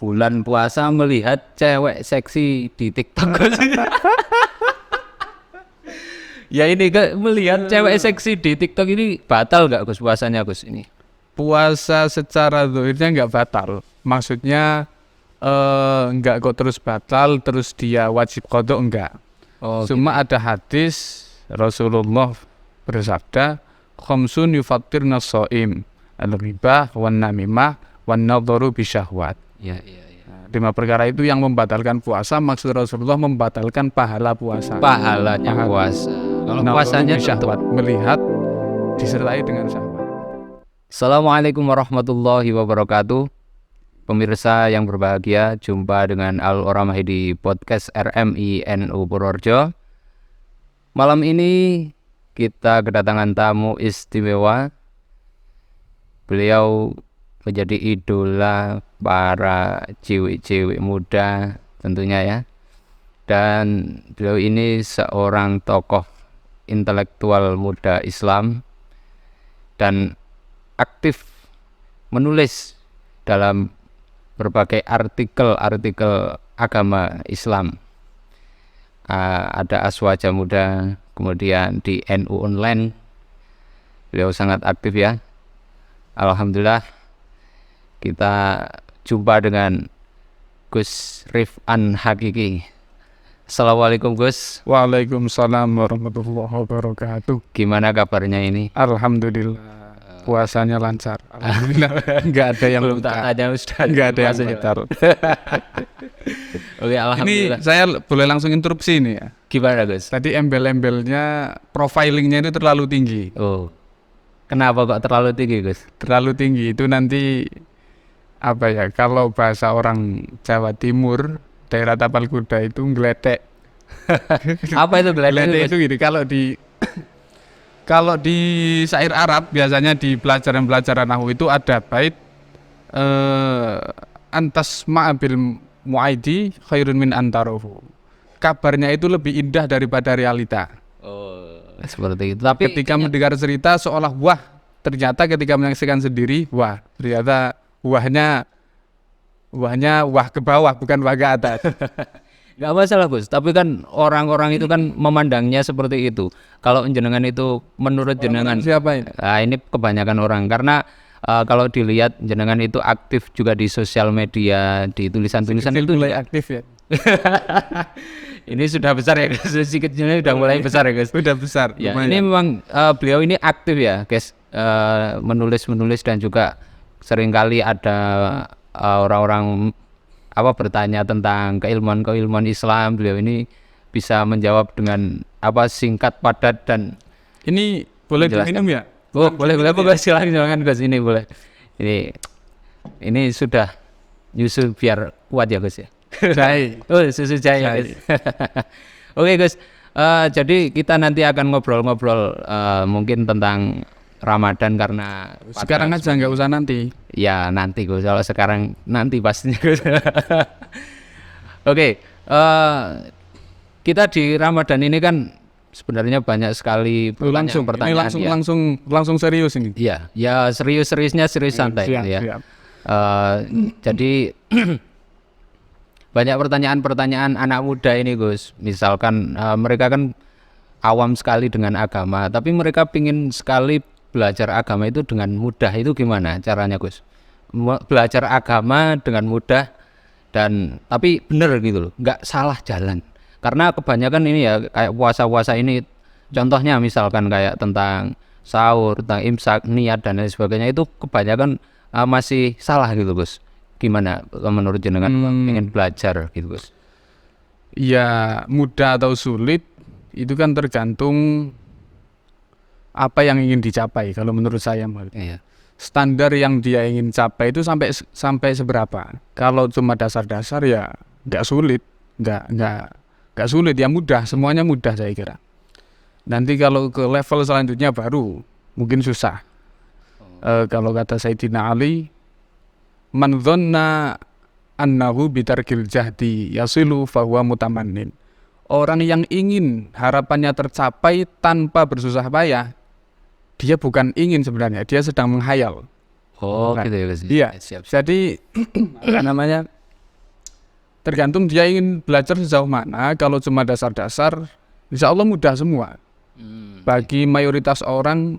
bulan puasa melihat cewek seksi di TikTok. Ya ini melihat cewek seksi di TikTok ini batal nggak Gus puasanya Gus ini? Puasa secara zahirnya nggak batal. Maksudnya nggak kok terus batal, terus dia wajib qadha enggak. Oh, Cuma ada hadis Rasulullah bersabda, khamsun yufattirna shaim, al-ghibah wan namimah wan nadharu bisyahwat. Ya. 5 perkara itu yang membatalkan puasa, maksud Rasulullah membatalkan pahala puasa. Pahalanya puasa. Kalau puasanya syahwat, melihat disertai dengan syahwat. Assalamualaikum warahmatullahi wabarakatuh. Pemirsa yang berbahagia, jumpa dengan Al-Oramah di podcast RMI NU Purworejo. Malam ini kita kedatangan tamu istimewa. Beliau menjadi idola para cewek-cewek muda tentunya ya. Dan beliau ini seorang tokoh intelektual muda Islam dan aktif menulis dalam berbagai artikel agama Islam. Ada Aswaja Muda, kemudian di NU Online. Beliau sangat aktif ya. Alhamdulillah kita jumpa dengan Gus Rif'an Hakiki. Assalamualaikum Gus. Waalaikumsalam warahmatullahi wabarakatuh. Gimana kabarnya ini? Alhamdulillah. Puasanya lancar. Alhamdulillah. Enggak ada yang belum tak tanya Ustaz. Enggak ada yang lancar. Oke, alhamdulillah. Ini saya boleh langsung interupsi ini ya. Gimana Gus? Tadi embel-embelnya profilingnya itu terlalu tinggi. Oh. Kenapa kok terlalu tinggi Gus? Terlalu tinggi itu nanti apa ya? Kalau bahasa orang Jawa Timur, daerah Tapal Kuda itu ngeletek. Apa itu Ngeletek itu gini, kalau di syair Arab biasanya di pelajaran nahwu itu ada bait antas ma'abil mu'aidi khairun min antarohu. Kabarnya itu lebih indah daripada realita. Oh, seperti itu. Tapi ketika mendengar cerita seolah wah, ternyata ketika menyaksikan sendiri wah, ternyata wahnya wah ke bawah bukan wah ke atas. Gak masalah Gus, tapi kan orang-orang itu kan memandangnya seperti itu. Kalau jenengan itu menurut jenengan siapa ini? Nah, ini kebanyakan orang karena kalau dilihat jenengan itu aktif juga di sosial media, di tulisan-tulisan itu mulai aktif ya. Ini sudah besar ya Gus, si kecilnya sudah mulai besar ya Gus. Sudah besar. Ya, ini memang beliau ini aktif ya guys, menulis dan juga seringkali ada orang-orang bertanya tentang keilmuan Islam. Beliau ini bisa menjawab dengan singkat, padat dan ini boleh diminum ya? Oh, boleh Gus, silakan Gus, ini boleh. Ini sudah nyusu biar kuat ya Gus ya. Jahe. Oh, susu jahe ya Gus. Oke Gus, jadi kita nanti akan ngobrol-ngobrol mungkin tentang Ramadan karena sekarang aja nggak usah nanti. Ya nanti Gus, kalau sekarang nanti pastinya Gus. Oke, kita di Ramadan ini kan sebenarnya banyak sekali pertanyaan. Langsung serius ini. Iya, ya serius-seriusnya serius santai ya. Siap. Jadi banyak pertanyaan-pertanyaan anak muda ini Gus. Misalkan mereka kan awam sekali dengan agama, tapi mereka pingin sekali belajar agama itu dengan mudah. Itu gimana caranya Gus? Belajar agama dengan mudah dan tapi bener gitu loh, nggak salah jalan. Karena kebanyakan ini ya kayak puasa-puasa ini, contohnya misalkan kayak tentang sahur, tentang imsak, niat dan lain sebagainya, itu kebanyakan masih salah gitu Gus. Gimana menurut jenengan ingin belajar gitu Gus? Ya mudah atau sulit itu kan tergantung apa yang ingin dicapai. Kalau menurut saya Iya. Standar yang dia ingin capai itu sampai seberapa. Kalau cuma dasar-dasar ya nggak sulit, nggak sulit ya, mudah, semuanya mudah saya kira. Nanti kalau ke level selanjutnya baru mungkin susah. Kalau kata Sayyidina Ali, man dhanna annahu bitarkil jahdi yasilu fahuwa mutamannin. Orang yang ingin harapannya tercapai tanpa bersusah payah, dia bukan ingin sebenarnya, dia sedang menghayal. Oh, gitu ya Gus. Iya. Siap. Jadi namanya Tergantung dia ingin belajar sejauh mana. Kalau cuma dasar-dasar, insya Allah mudah semua. Bagi mayoritas orang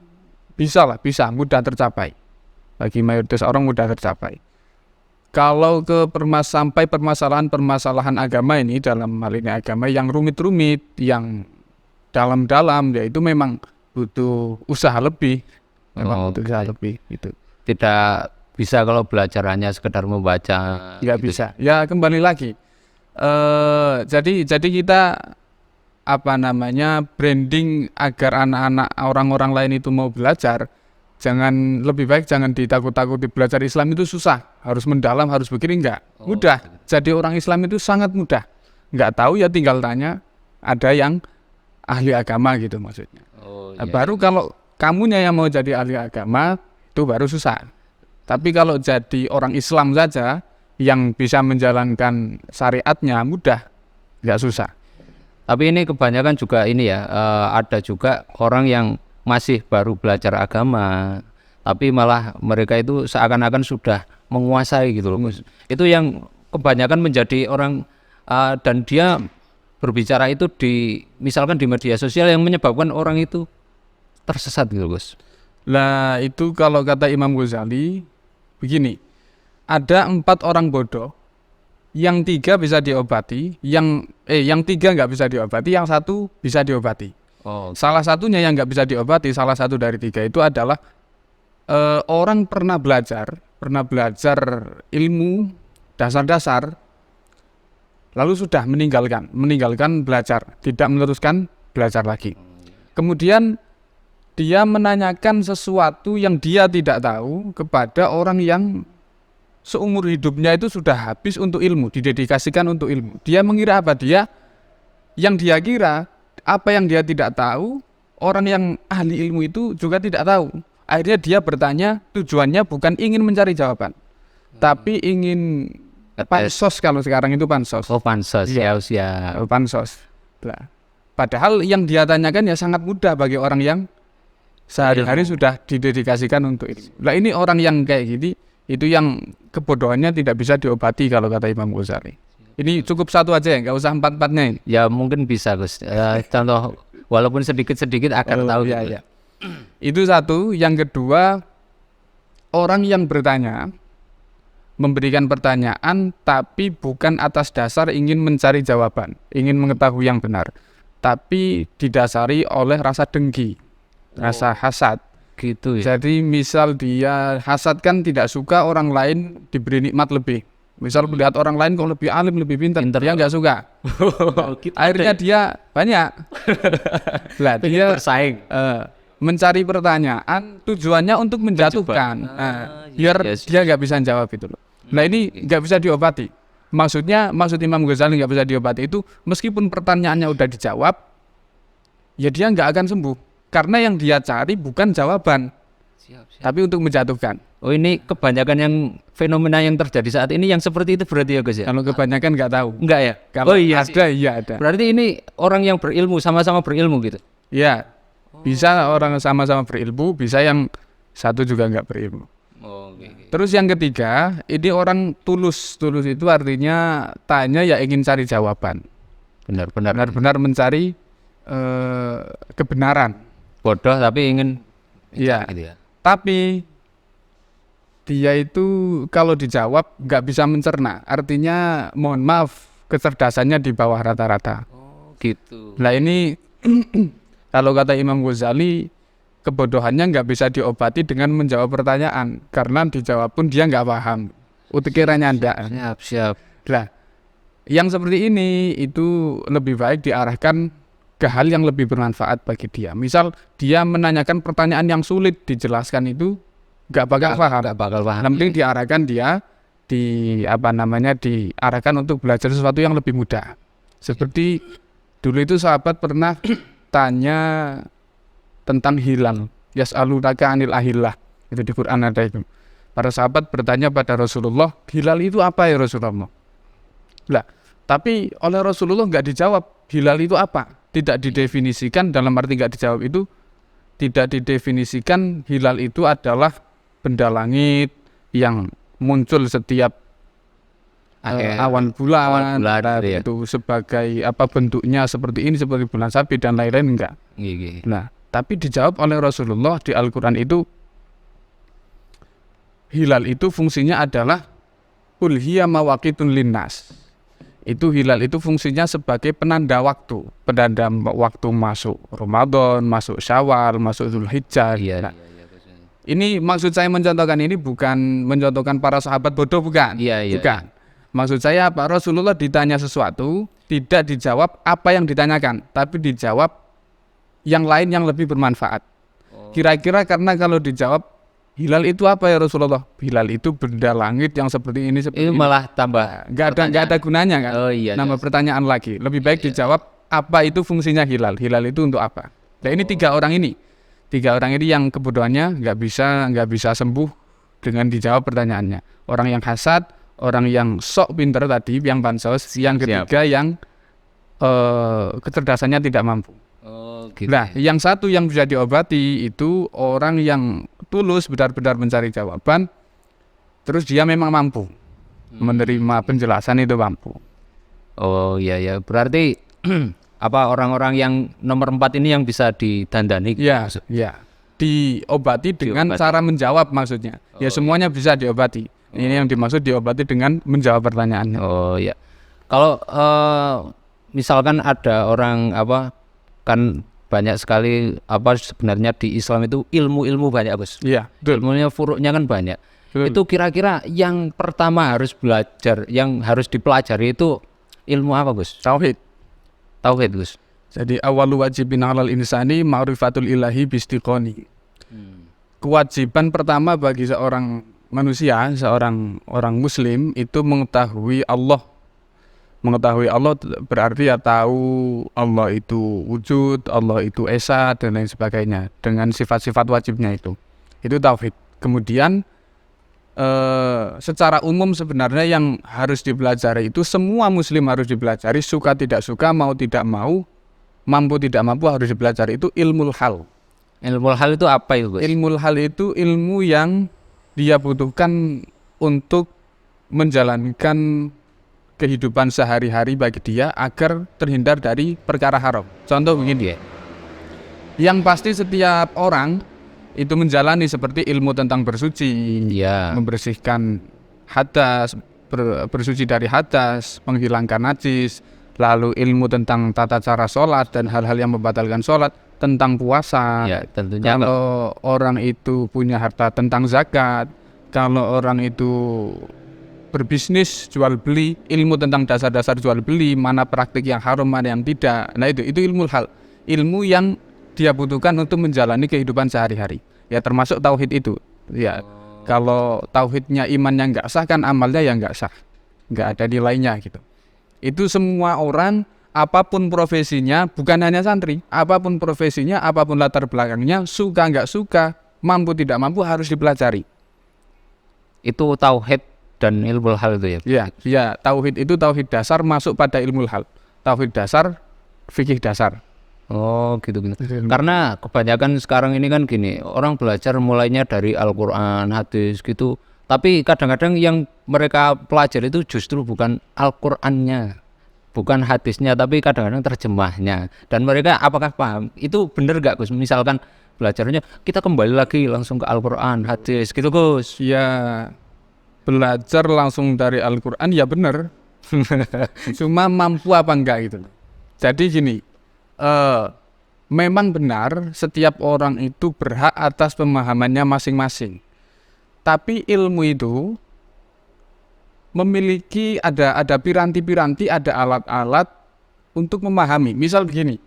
bisa mudah tercapai. Bagi mayoritas orang mudah tercapai. Kalau sampai permasalahan agama ini, dalam hal ini agama yang rumit-rumit, yang dalam-dalam, ya itu memang butuh usaha lebih. Butuh usaha lebih gitu. Tidak bisa kalau belajar hanya sekedar membaca. Nggak gitu. bisa. Ya kembali lagi. Jadi kita branding agar anak-anak orang-orang lain itu mau belajar. Lebih baik jangan ditakut-takuti. Belajar Islam itu susah, harus mendalam, harus begini, enggak. Mudah. Jadi orang Islam itu sangat mudah. Enggak tahu ya tinggal tanya. Ada yang ahli agama gitu maksudnya. Baru kalau kamunya yang mau jadi ahli agama itu baru susah. Tapi kalau jadi orang Islam saja yang bisa menjalankan syariatnya mudah, nggak susah. Tapi ini kebanyakan juga ini ya, ada juga orang yang masih baru belajar agama, tapi malah mereka itu seakan-akan sudah menguasai gitu loh. Itu yang kebanyakan menjadi orang dan dia berbicara itu misalkan di media sosial yang menyebabkan orang itu tersesat gitu Gus. Lah itu kalau kata Imam Ghazali begini, ada 4 orang bodoh, yang 3 bisa diobati, yang 3 nggak bisa diobati, yang 1 bisa diobati. Salah satunya yang nggak bisa diobati, salah satu dari 3 itu adalah orang pernah belajar ilmu dasar-dasar, lalu sudah meninggalkan belajar, tidak meneruskan belajar lagi. Kemudian dia menanyakan sesuatu yang dia tidak tahu kepada orang yang seumur hidupnya itu sudah habis untuk ilmu, didedikasikan untuk ilmu. Dia mengira apa? Yang dia kira, apa yang dia tidak tahu, orang yang ahli ilmu itu juga tidak tahu. Akhirnya dia bertanya, tujuannya bukan ingin mencari jawaban, tapi ingin pansos. Kalau sekarang itu pansos. Pansos, ya. Pansos. Nah, padahal yang dia tanyakan ya sangat mudah bagi orang yang sehari-hari sudah didedikasikan untuk ilmu. Nah ini orang yang kayak gini, itu yang kebodohannya tidak bisa diobati kalau kata Imam Ghazali. Ini cukup 1 aja ya, nggak usah 4-4-nya ini. Ya mungkin bisa Gus, contoh walaupun sedikit-sedikit agar tahu. Ya. Itu 1. Yang kedua, orang yang bertanya, memberikan pertanyaan tapi bukan atas dasar ingin mencari jawaban, ingin mengetahui yang benar, tapi didasari oleh rasa dengki, rasa hasad gitu ya. Jadi misal dia hasad kan tidak suka orang lain diberi nikmat lebih. Misal melihat orang lain kok lebih alim, lebih pintar, dia nggak suka. Akhirnya dia banyak. Lah dia bersaing. Mencari pertanyaan tujuannya untuk menjatuhkan. Biar dia nggak bisa jawab itu loh. Nah ini nggak bisa diobati. Maksud Imam Ghazali nggak bisa diobati itu meskipun pertanyaannya udah dijawab, ya dia nggak akan sembuh. Karena yang dia cari bukan jawaban, tapi untuk menjatuhkan. Oh ini kebanyakan yang fenomena yang terjadi saat ini yang seperti itu berarti ya Gus ya? Kalau kebanyakan nggak tahu. Enggak ya? Kalau ada. Berarti ini orang yang berilmu, sama-sama berilmu gitu? Ya, bisa orang sama-sama berilmu, bisa yang satu juga nggak berilmu. Terus yang ketiga, ini orang tulus. Tulus itu artinya tanya ya ingin cari jawaban. Benar-benar mencari kebenaran. Bodoh tapi ingin iya gitu ya. Tapi dia itu kalau dijawab nggak bisa mencerna, artinya mohon maaf kecerdasannya di bawah rata-rata. Gitu. Nah ini kalau kata Imam Ghazali, kebodohannya nggak bisa diobati dengan menjawab pertanyaan, karena dijawab pun dia nggak paham, utikiranya anda. Siap. Nah yang seperti ini itu lebih baik diarahkan ke hal yang lebih bermanfaat bagi dia. Misal dia menanyakan pertanyaan yang sulit, dijelaskan itu nggak bakal paham. Nanti diarahkan dia diarahkan untuk belajar sesuatu yang lebih mudah. Seperti dulu itu sahabat pernah tanya tentang hilal. Yas'alunaka 'anil ahillah. Itu di Quran ada itu. Para sahabat bertanya pada Rasulullah, hilal itu apa ya Rasulullah? Lah, tapi oleh Rasulullah nggak dijawab hilal itu apa. Tidak didefinisikan, dalam arti nggak dijawab itu tidak didefinisikan hilal itu adalah benda langit yang muncul setiap awan bulan, gitu ya. itu sebagai apa bentuknya seperti ini, seperti bulan sabit dan lain-lain enggak. Iya. Nah, tapi dijawab oleh Rasulullah di Al-Qur'an itu hilal itu fungsinya adalah qul hiya mawaqitun linnas. Itu hilal itu fungsinya sebagai penanda waktu masuk Ramadan, masuk Syawal, masuk Zulhijjah. Iya. Ini maksud saya mencontohkan ini bukan mencontohkan para sahabat bodoh, bukan. Iya. Bukan. Maksud saya Pak Rasulullah ditanya sesuatu, tidak dijawab apa yang ditanyakan, tapi dijawab yang lain yang lebih bermanfaat. Kira-kira karena kalau dijawab hilal itu apa ya Rasulullah? Hilal itu benda langit yang seperti ini, seperti Ini ini. malah tambah Nggak ada gunanya kan? Oh iya. Nama pertanyaan lagi. Lebih baik dijawab apa itu fungsinya hilal. Hilal itu untuk apa? Nah ini tiga orang ini yang kebodohannya nggak bisa sembuh dengan dijawab pertanyaannya. Orang yang hasad, orang yang sok pinter tadi, yang bansos, yang ketiga yang kecerdasannya tidak mampu. Oh gitu. Nah, yang satu yang bisa diobati itu orang yang tulus benar-benar mencari jawaban, terus dia memang mampu menerima penjelasan itu mampu. Oh iya. Berarti apa orang-orang yang nomor 4 ini yang bisa didandani? Ya. Diobati dengan cara menjawab maksudnya. Ya semuanya bisa diobati. Ini yang dimaksud diobati dengan menjawab pertanyaannya. Oh iya. Kalau misalkan ada orang kan banyak sekali sebenarnya di Islam itu ilmu banyak, Gus. Iya, betul. Ilmunya furuknya kan banyak. Betul. Itu kira-kira yang pertama harus belajar, yang harus dipelajari itu ilmu apa, Gus? Tauhid, Gus. Jadi awalu wajibin alal insani ma'rifatul ilahi bistiqoni. Kewajiban pertama bagi seorang manusia, seorang orang muslim itu mengetahui Allah. Mengetahui Allah berarti ya tahu Allah itu wujud, Allah itu esa dan lain sebagainya dengan sifat-sifat wajibnya itu. Itu tauhid. Kemudian secara umum sebenarnya yang harus dipelajari itu semua muslim harus dipelajari, suka tidak suka, mau tidak mau, mampu tidak mampu harus dipelajari, itu ilmul hal. Ilmu hal itu apa itu, Gus? Ilmul hal itu ilmu yang dia butuhkan untuk menjalankan kehidupan sehari-hari bagi dia agar terhindar dari perkara haram. Contoh begini ya. Yang pasti setiap orang itu menjalani seperti ilmu tentang bersuci, membersihkan hadas, bersuci dari hadas, menghilangkan najis, lalu ilmu tentang tata cara sholat dan hal-hal yang membatalkan sholat, tentang puasa. Ya, tentunya kalau orang itu punya harta, tentang zakat. Kalau orang itu berbisnis, jual beli, ilmu tentang dasar-dasar jual beli, mana praktik yang haram, mana yang tidak. Nah itu ilmu hal, ilmu yang dia butuhkan untuk menjalani kehidupan sehari-hari. Ya termasuk tauhid itu. Ya kalau tauhidnya imannya nggak sah kan amalnya ya nggak sah, nggak ada nilainya gitu. Itu semua orang apapun profesinya, bukan hanya santri, apapun profesinya, apapun latar belakangnya, suka nggak suka, mampu tidak mampu harus dipelajari. Itu tauhid dan ilmu hal itu ya? Ya, tauhid itu tauhid dasar masuk pada ilmu hal. Tauhid dasar, fikih dasar. Oh gitu. Karena kebanyakan sekarang ini kan gini, orang belajar mulainya dari Al-Quran, hadis gitu. Tapi kadang-kadang yang mereka pelajari itu justru bukan Al-Qurannya, bukan hadisnya, tapi kadang-kadang terjemahnya. Dan mereka apakah paham? Itu benar gak, Gus? Misalkan belajarnya kita kembali lagi langsung ke Al-Quran, hadis gitu, Gus. Ya, belajar langsung dari Al-Quran ya benar. Cuma mampu apa enggak gitu. Jadi gini, memang benar setiap orang itu berhak atas pemahamannya masing-masing. Tapi ilmu itu memiliki ada piranti-piranti, ada alat-alat untuk memahami. Misal begini,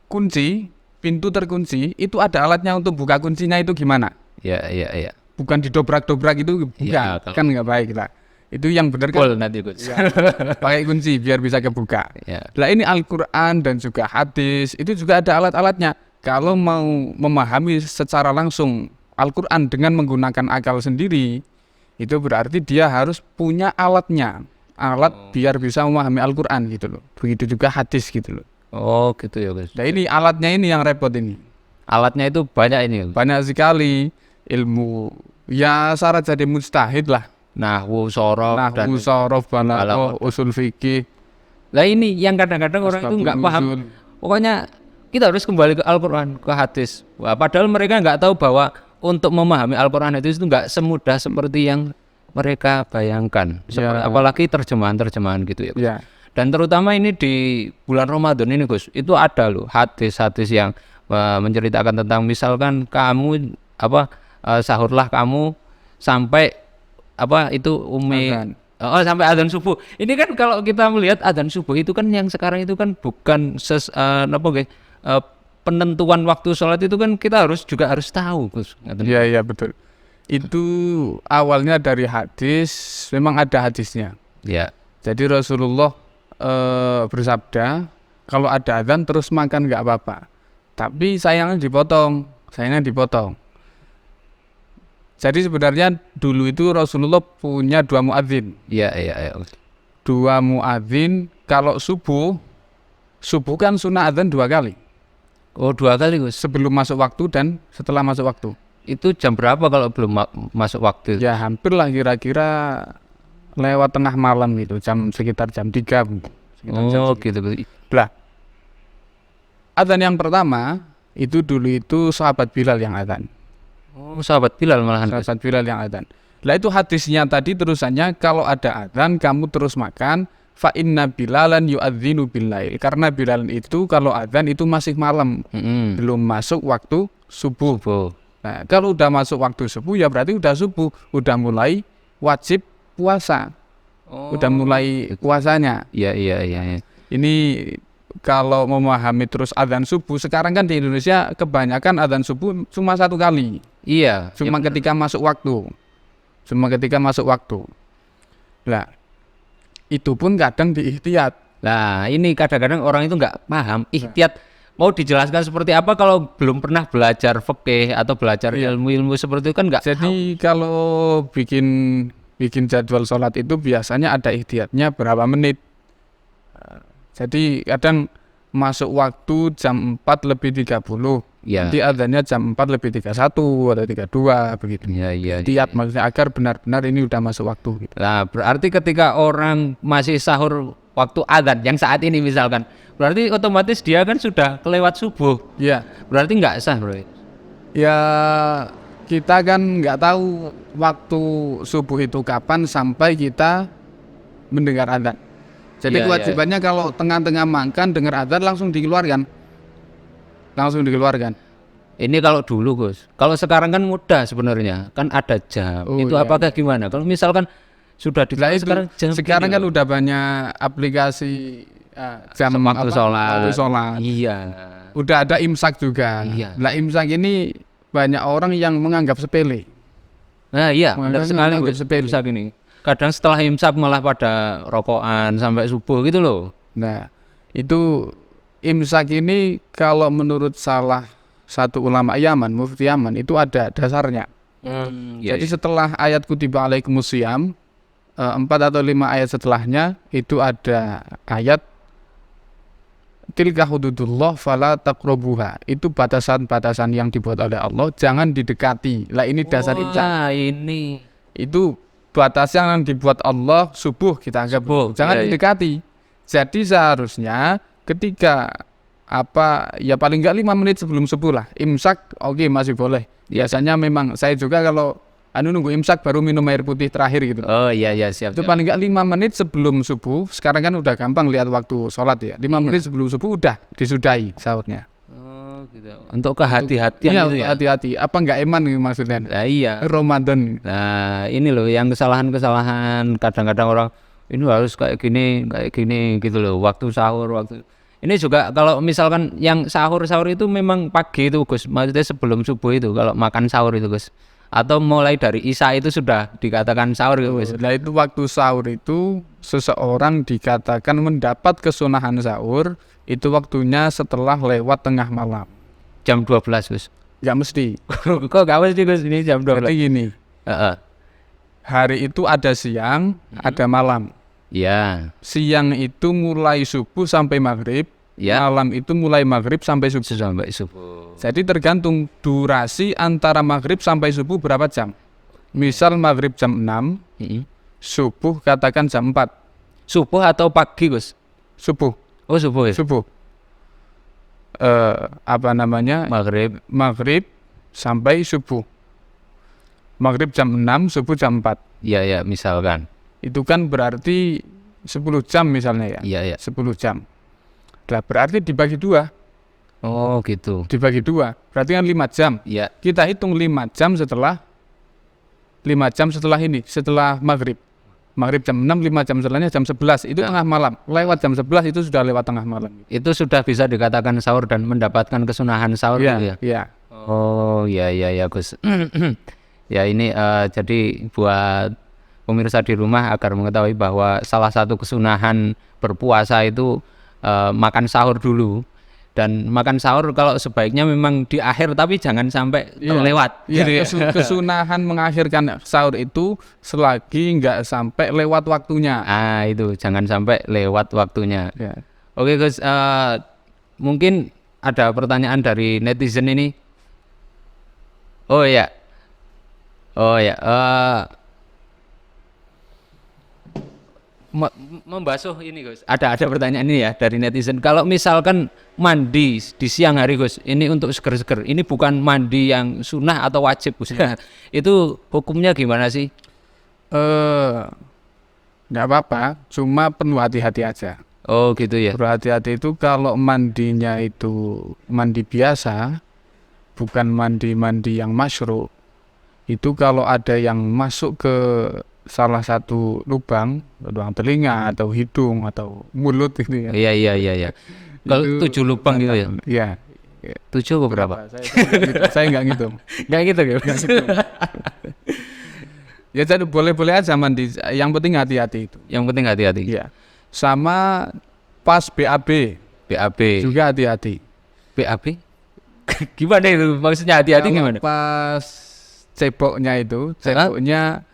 kunci, pintu terkunci, itu ada alatnya untuk buka kuncinya itu gimana? Ya. Bukan didobrak-dobrak itu, bukan, ya, kan nggak baik lah. Itu yang benar kan? Nanti, Gus. Ya, pakai kunci biar bisa kebuka. Ya. Nah ini Al-Quran dan juga hadis, itu juga ada alat-alatnya. Kalau mau memahami secara langsung Al-Quran dengan menggunakan akal sendiri, itu berarti dia harus punya alatnya, alat biar bisa memahami Al-Quran gitu loh. Begitu juga hadis gitu loh. Oh gitu ya, Gus. Nah ini alatnya ini yang repot ini. Alatnya itu banyak ini, Gus. Banyak sekali ilmu. Ya syarat jadi mujtahid lah. nahwu, shorof dan nahwu, shorof, balaghah, usul fikih. lah ini yang kadang-kadang orang itu nggak paham. Pokoknya kita harus kembali ke Al-Quran, ke hadis. Wah, padahal mereka nggak tahu bahwa untuk memahami Al-Quran itu nggak semudah seperti yang mereka bayangkan. Apalagi terjemahan-terjemahan gitu ya. Ya. Dan terutama ini di bulan Ramadan ini Gus, itu ada loh hadis-hadis yang menceritakan tentang misalkan kamu sahurlah kamu sampai sampai adzan subuh. Ini kan kalau kita melihat adzan subuh itu kan yang sekarang itu kan bukan penentuan waktu sholat itu kan kita juga harus tahu Gus. Iya betul. Itu awalnya dari hadis, memang ada hadisnya. Ya. Jadi Rasulullah bersabda, kalau ada adzan terus makan nggak apa-apa. Tapi sayangnya dipotong. Jadi sebenarnya dulu itu Rasulullah punya 2 muadzin. Iya. 2 muadzin. Kalau subuh kan sunnah adzan 2 kali. Oh, 2 kali Gus. Sebelum masuk waktu dan setelah masuk waktu. Itu jam berapa kalau belum masuk waktu? Ya hampir lah, kira-kira lewat tengah malam gitu, sekitar jam 3. Gitu. Lah, adzan yang pertama itu dulu itu sahabat Bilal yang adzan. Oh, sahabat Bilal malahan. Sahabat Bilal yang adzan. Lah itu hadisnya tadi terusannya, kalau ada adzan kamu terus makan, fa inna Bilalan yu'adzinu billail. Karena Bilal itu kalau adzan itu masih malam, belum masuk waktu subuh. Nah, kalau udah masuk waktu subuh ya berarti udah subuh, udah mulai wajib puasa. Udah mulai puasanya. Iya. Ini kalau memahami terus adzan subuh, sekarang kan di Indonesia kebanyakan adzan subuh cuma 1 kali. Iya. Cuma ketika masuk waktu. Lah, itu pun kadang diihtiyat. Nah, ini kadang-kadang orang itu nggak paham ihtiyat. Mau dijelaskan seperti apa kalau belum pernah belajar fikih atau belajar ilmu-ilmu seperti itu kan nggak. Jadi kalau bikin jadwal sholat itu biasanya ada ihtiyatnya berapa menit. Jadi kadang masuk waktu jam 4:30. Ya. Nanti adzannya jam 4:31 atau 32 begitu. Iya. Ihtiyat maksudnya agar benar-benar ini udah masuk waktu gitu. Nah, berarti ketika orang masih sahur waktu adzan yang saat ini misalkan, berarti otomatis dia kan sudah kelewat subuh. Iya. Berarti nggak sah, Bro. Ya kita kan nggak tahu waktu subuh itu kapan sampai kita mendengar adzan. Jadi kewajibannya kalau tengah-tengah makan dengar adzan langsung dikeluarkan. Ini kalau dulu Gus. Kalau sekarang kan mudah sebenarnya, kan ada jam. Itu apakah gimana? Kalau misalkan sudah sekarang kan udah banyak aplikasi jam waktu sholat. Iya. Udah ada imsak juga. Iya. Lah imsak ini banyak orang yang menganggap sepele. Nah iya, benar sekali imsak ini. Kadang setelah imsak malah pada rokokan sampai subuh gitu loh. Nah itu imsak ini kalau menurut salah satu ulama Yaman, mufti Yaman, itu ada dasarnya. Jadi setelah ayat kutiba alaikumusiyam, 4 atau 5 ayat setelahnya itu ada ayat tilka hududullah fala taqrabuha. Itu batasan-batasan yang dibuat oleh Allah, jangan didekati. Lah ini dasar imsak. Ini itu batasan yang dibuat Allah, subuh kita anggap jangan didekati. Jadi seharusnya ketika paling enggak 5 menit sebelum subuh lah imsak, masih boleh. Biasanya memang saya juga kalau nunggu imsak baru minum air putih terakhir gitu. Oh iya siap. Itu paling enggak 5 menit sebelum subuh. Sekarang kan udah gampang lihat waktu sholat ya. 5 menit sebelum subuh udah disudahi sahurnya. Oh gitu. Untuk kehati-hatian gitu ya. Hati-hati. Apa enggak eman nih maksudnya? Nah, iya. Ramadan. Nah, ini loh yang kesalahan kadang-kadang orang ini harus kayak gini gitu loh. Waktu sahur. Ini juga kalau misalkan yang sahur itu memang pagi itu Gus. Maksudnya sebelum subuh itu kalau makan sahur itu Gus. Atau mulai dari Isya itu sudah dikatakan sahur gitu Gus. Nah itu waktu sahur itu seseorang dikatakan mendapat kesunahan sahur itu waktunya setelah lewat tengah malam. Jam 12 Gus. Gak mesti. Kok gak mesti Gus, ini jam 12. Berarti gini. Hari itu ada siang, ada malam. Ya. Siang itu mulai subuh sampai maghrib. Ya. Malam itu mulai maghrib sampai subuh. Jadi tergantung durasi antara maghrib sampai subuh berapa jam. Misal maghrib jam 6, Mm-mm. subuh katakan jam 4. Subuh atau pagi, Gus? Subuh, Oh, subuh ya. subuh. Apa namanya? Maghrib. Maghrib sampai subuh. Maghrib jam 6, subuh jam 4. Iya, ya, misalkan. Itu kan berarti 10 jam misalnya ya. Iya, ya. 10 jam. Lah berarti dibagi 2. Oh, gitu. Dibagi 2. Berarti kan 5 jam. Iya. Kita hitung 5 jam setelah ini, setelah maghrib. Maghrib jam 6, 5 jam setelahnya jam 11. Itu tengah malam. Lewat jam 11 itu sudah lewat tengah malam. Itu sudah bisa dikatakan sahur dan mendapatkan kesunahan sahur gitu ya. Iya. Oh, ya, Gus. Ya, ini jadi buat pemirsa di rumah agar mengetahui bahwa salah satu kesunahan berpuasa itu makan sahur dulu. Dan makan sahur kalau sebaiknya memang di akhir, tapi jangan sampai terlewat. Iya, gitu ya. kesunahan mengakhirkan sahur itu selagi nggak sampai lewat waktunya. Ah, itu jangan sampai lewat waktunya. Ya. Oke, Gus, mungkin ada pertanyaan dari netizen ini. Oh ya, membasuh ini, Gus. Ada pertanyaan ini ya dari netizen. Kalau misalkan mandi di siang hari, Gus, ini untuk seger-seger. Ini bukan mandi yang sunnah atau wajib, Gus. Itu hukumnya gimana sih? Nggak apa-apa, cuma perlu hati-hati aja. Oh, gitu ya. Perlu hati-hati itu kalau mandinya itu mandi biasa, bukan mandi-mandi yang masyru'. Itu kalau ada yang masuk ke salah satu lubang telinga atau hidung atau mulut gitu ya. Iya. Kalau 7 lubang gitu ya. Iya. 7 apa berapa? Saya nggak ngitung. Nggak gitu ya. Ya jadi boleh-boleh aja mandi. Yang penting hati-hati itu. Yang penting hati-hati. Iya. Sama pas BAB BAB. juga hati-hati. BAB? Gimana itu? Maksudnya hati-hati Kalau gimana? pas ceboknya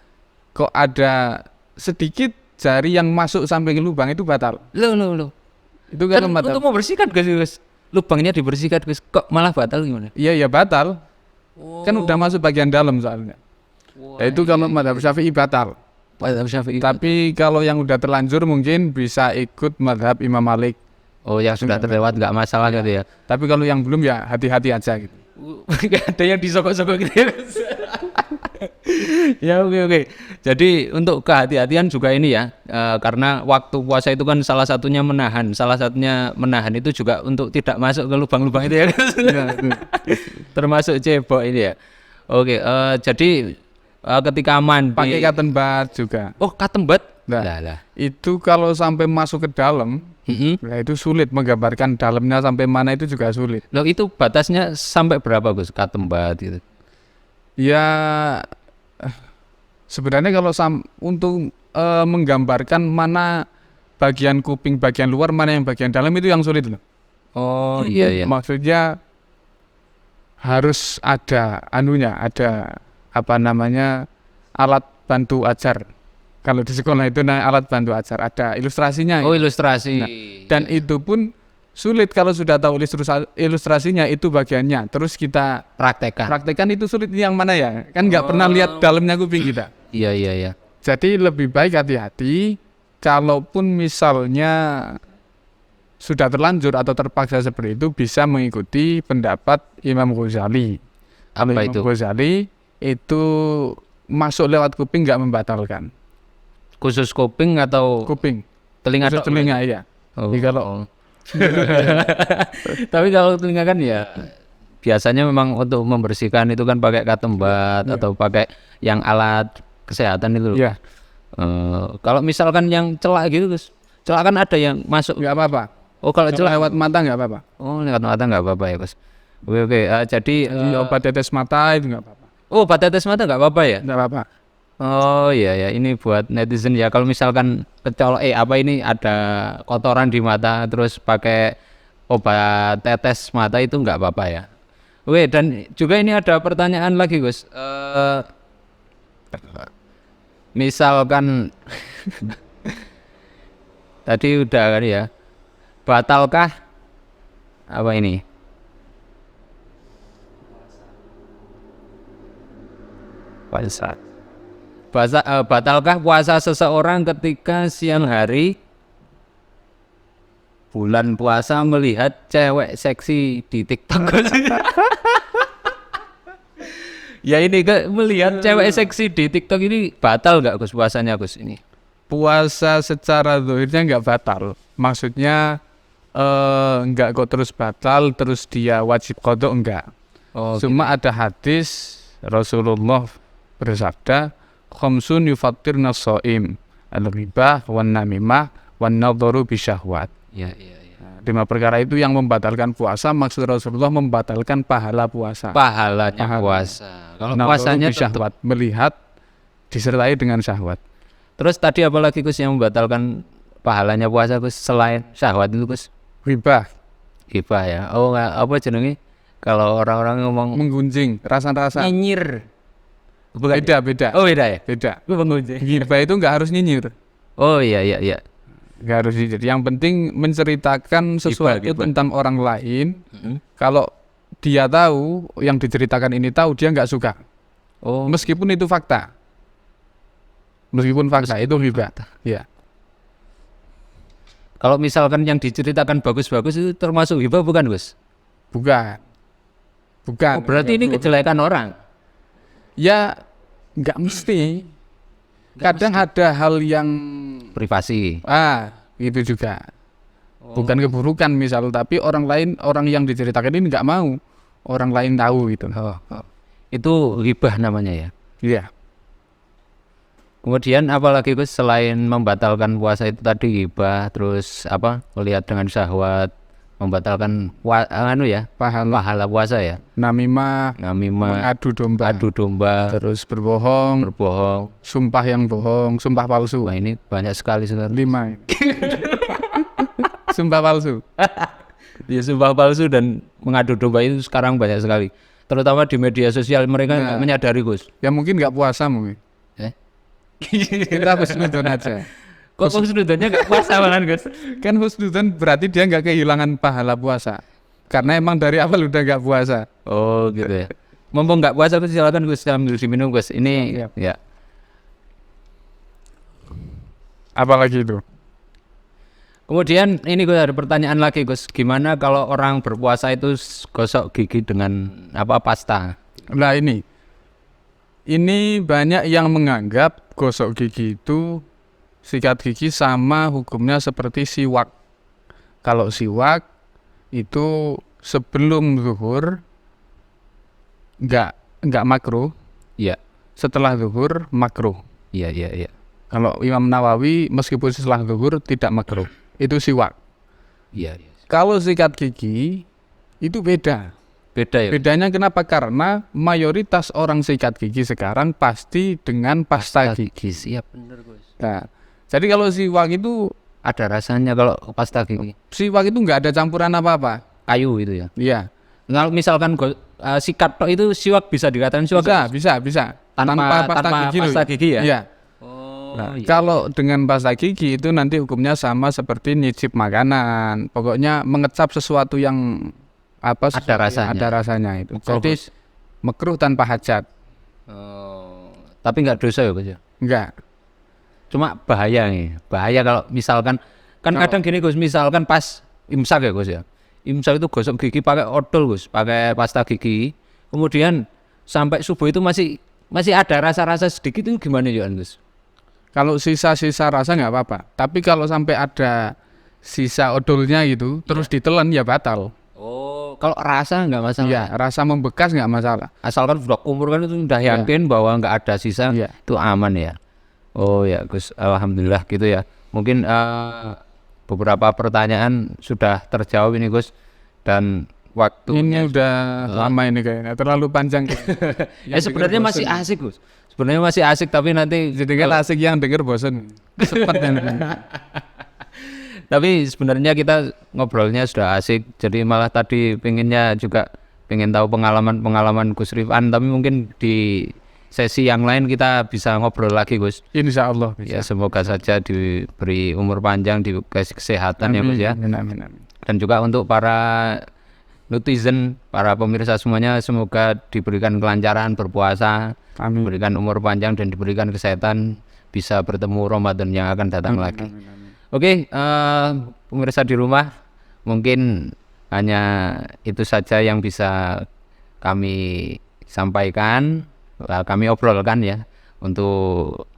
kok ada sedikit jari yang masuk sampai ke lubang itu batal. Loh. Itu kan batal. Untuk membersihkan, Gus. Lubangnya dibersihkan, Gus. Kok malah batal gimana? Iya batal. Kan udah masuk bagian dalam soalnya. Wah, Itu kalau mazhab Syafi'i batal. Mazhab Syafi'i. Tapi kalau yang udah terlanjur mungkin bisa ikut mazhab Imam Malik. Oh, yang sudah terlewat nggak masalah gitu ya. Tapi kalau yang belum ya hati-hati aja gitu. Nggak ada yang disokok-sokok gitu ya, Gus. Ya, oke. Jadi untuk kehati-hatian juga ini ya, karena waktu puasa itu kan salah satunya menahan itu juga untuk tidak masuk ke lubang-lubang itu ya, Gus. Termasuk cebok ini ya. Oke, jadi ketika mandi Pakai cotton bud juga. Oh, cotton bud. Nah, Lah. itu kalau sampai masuk ke dalam, nah itu sulit menggambarkan dalamnya sampai mana itu juga sulit. Loh, itu batasnya sampai berapa, Gus? Cotton bud gitu. Ya sebenarnya kalau untuk menggambarkan mana bagian kuping bagian luar mana yang bagian dalam itu yang sulit loh. Oh, iya. Maksudnya harus ada ada apa namanya alat bantu ajar. Kalau di sekolah itu alat bantu ajar, ada ilustrasinya. Oh, ilustrasi. Nah, dan itu pun sulit kalau sudah tahu ilustrasinya itu bagiannya. Terus kita praktekkan itu sulit yang mana ya? Kan nggak pernah lihat dalamnya kuping kita. Iya. Jadi lebih baik hati-hati. Kalaupun misalnya sudah terlanjur atau terpaksa seperti itu, bisa mengikuti pendapat Imam Ghazali. Apa Imam itu? Ghazali itu masuk lewat kuping nggak membatalkan. Khusus kuping atau Kuping, telinga? khusus telinga ya. Oh. Jadi kalau Tapi kalau telinga kan ya biasanya memang untuk membersihkan itu kan pakai cotton bud atau pakai yang alat kesehatan itu. Iya. Kalau misalkan yang celak gitu, Gus. Celak kan ada yang masuk. nggak apa-apa. Oh, kalau celak Lewat mata nggak apa-apa. Oh, lewat mata nggak apa-apa ya, Gus. Oke. Jadi Obat tetes mata itu nggak apa-apa. oh, obat tetes mata nggak apa-apa ya? Nggak apa-apa. Oh iya, ini buat netizen ya. Kalau misalkan kecolok ini ada kotoran di mata terus pakai obat tetes mata itu nggak apa-apa ya. Oke, dan juga ini ada pertanyaan lagi, Gus. Misalkan tadi udah kan ya, batalkah apa ini? Puasa. Batalkah puasa seseorang ketika siang hari bulan puasa melihat cewek seksi di TikTok? Ya ini melihat cewek seksi di TikTok ini batal nggak Gus puasanya Gus ini? Puasa secara zahirnya nggak batal. Maksudnya nggak kok terus batal, terus dia wajib qadha enggak. Oh, Cuma ada hadis Rasulullah bersabda, khamsun yufattirna shaim, al-ghibah wan namimah wan nadharu bisyahwat. Ya. 5 perkara itu yang membatalkan puasa, maksud Rasulullah membatalkan pahala puasa. Pahalanya puasa. Kalau Nadharu puasanya bisyahwat, melihat disertai dengan syahwat. terus tadi apalagi Gus yang membatalkan pahalanya puasa Gus selain syahwat itu Gus? Ghibah, Hibah ya. Oh nggak apa jenenge? Kalau orang-orang ngomong menggunjing, rasa-rasa. nyinyir. Bukan. Beda. Oh beda ya. Beda. Mengunjing. Ghibah itu nggak harus nyinyir. Oh iya. Nggak harus nyinyir. Yang penting menceritakan sesuatu Ghibah. tentang orang lain. Kalau dia tahu, yang diceritakan ini tahu, dia nggak suka. Oh Meskipun itu fakta. Meskipun fakta itu ghibah. Ya. kalau misalkan yang diceritakan bagus-bagus itu termasuk hibah bukan Gus? Bukan. Oh, berarti ini kejelekan orang. Ya nggak mesti. Kadang ada hal yang Privasi. itu juga. Bukan keburukan misal, tapi orang lain, orang yang diceritakan ini nggak mau orang lain tahu gitu. Itu hibah namanya ya. Iya. Kemudian apalagi Gus selain membatalkan puasa itu tadi hibah, terus apa? Melihat dengan syahwat, membatalkan pahala puasa ya. Namimah, Namimah, adu domba, adu domba, terus berbohong, sumpah yang bohong, sumpah palsu. Wah ini banyak sekali sebenarnya. 5 ini. Sumpah palsu. Ya sumpah palsu dan mengadu domba itu sekarang banyak sekali. Terutama di media sosial mereka nggak menyadari Gus. Ya mungkin nggak puasa mungkin. Kita husnudon aja. Kok husnudonnya nggak puasa banget Gus? Kan husnudon berarti dia nggak kehilangan pahala puasa. Karena emang dari awal udah nggak puasa. Oh gitu ya. Mumpung nggak puasa Gus silakan Gus sambil diminum Gus. Ini ya. Apalagi itu? Kemudian ini Gus ada pertanyaan lagi Gus. Gimana kalau orang berpuasa itu gosok gigi dengan pasta? Nah ini banyak yang menganggap gosok gigi itu, sikat gigi sama hukumnya seperti siwak. Kalau siwak itu sebelum zuhur nggak makruh, Iya. setelah zuhur makruh. Iya. Kalau Imam Nawawi meskipun setelah zuhur tidak makruh, itu siwak. Iya. Kalau sikat gigi itu beda. Beda ya. Bedanya kenapa? Karena mayoritas orang sikat gigi sekarang pasti dengan pasta gigi. Siap bener Gus. Nah, jadi kalau siwak itu, Ada rasanya kalau pasta gigi. siwak itu nggak ada campuran apa-apa. Kayu itu ya. Iya, Kalau misalkan sikat tok itu siwak bisa dikatakan siwak. bisa. Tanpa pasta gigi ya. Iya. Oh. Nah, kalau dengan pasta gigi itu nanti hukumnya sama seperti nyicip makanan. Pokoknya mengecap sesuatu yang Ada rasanya. Ada rasanya itu. Makruh. Jadi makruh tanpa hajat. Tapi nggak dosa ya Gus ya. Enggak. Cuma bahaya nih. Bahaya kalau misalkan kadang gini Gus, misalkan pas imsak ya Gus ya. Imsak itu gosok gigi pakai odol Gus, pakai pasta gigi. Kemudian sampai subuh itu masih ada rasa-rasa sedikit itu gimana ya Gus? Kalau sisa-sisa rasa nggak apa-apa. Tapi kalau sampai ada sisa odolnya gitu, terus ditelan ya batal. Oh, kalau rasa nggak masalah. Iya, rasa membekas nggak masalah. Asalkan sudah umur kan itu sudah yakin bahwa nggak ada sisa, Iya. itu aman ya. Oh ya Gus, alhamdulillah gitu ya. Mungkin beberapa pertanyaan sudah terjawab ini Gus, dan waktu Ini udah lama ini kayaknya, terlalu panjang. sebenarnya masih asik Gus. Sebenarnya masih asik tapi nanti Jadi kan asik yang denger bosen. Sepet tapi sebenarnya kita ngobrolnya sudah asik. Jadi malah tadi pengen tahu pengalaman Gus Rifan, tapi mungkin di sesi yang lain kita bisa ngobrol lagi Gus. Insya Allah bisa. Ya semoga saja diberi umur panjang, dikasih kesehatan ya Gus ya. Amin. Dan juga untuk para netizen, para pemirsa semuanya semoga diberikan kelancaran berpuasa, Amin. diberikan umur panjang dan diberikan kesehatan, bisa bertemu Ramadan yang akan datang lagi. Oke, pemirsa di rumah, mungkin hanya itu saja yang bisa kami sampaikan, kami obrolkan ya. Untuk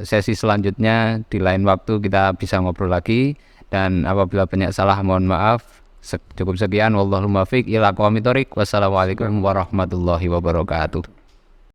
sesi selanjutnya di lain waktu kita bisa ngobrol lagi, dan apabila banyak salah mohon maaf. Cukup sekian, wallahul muwaffiq ila aqwamit thoriq. Wassalamualaikum warahmatullahi wabarakatuh.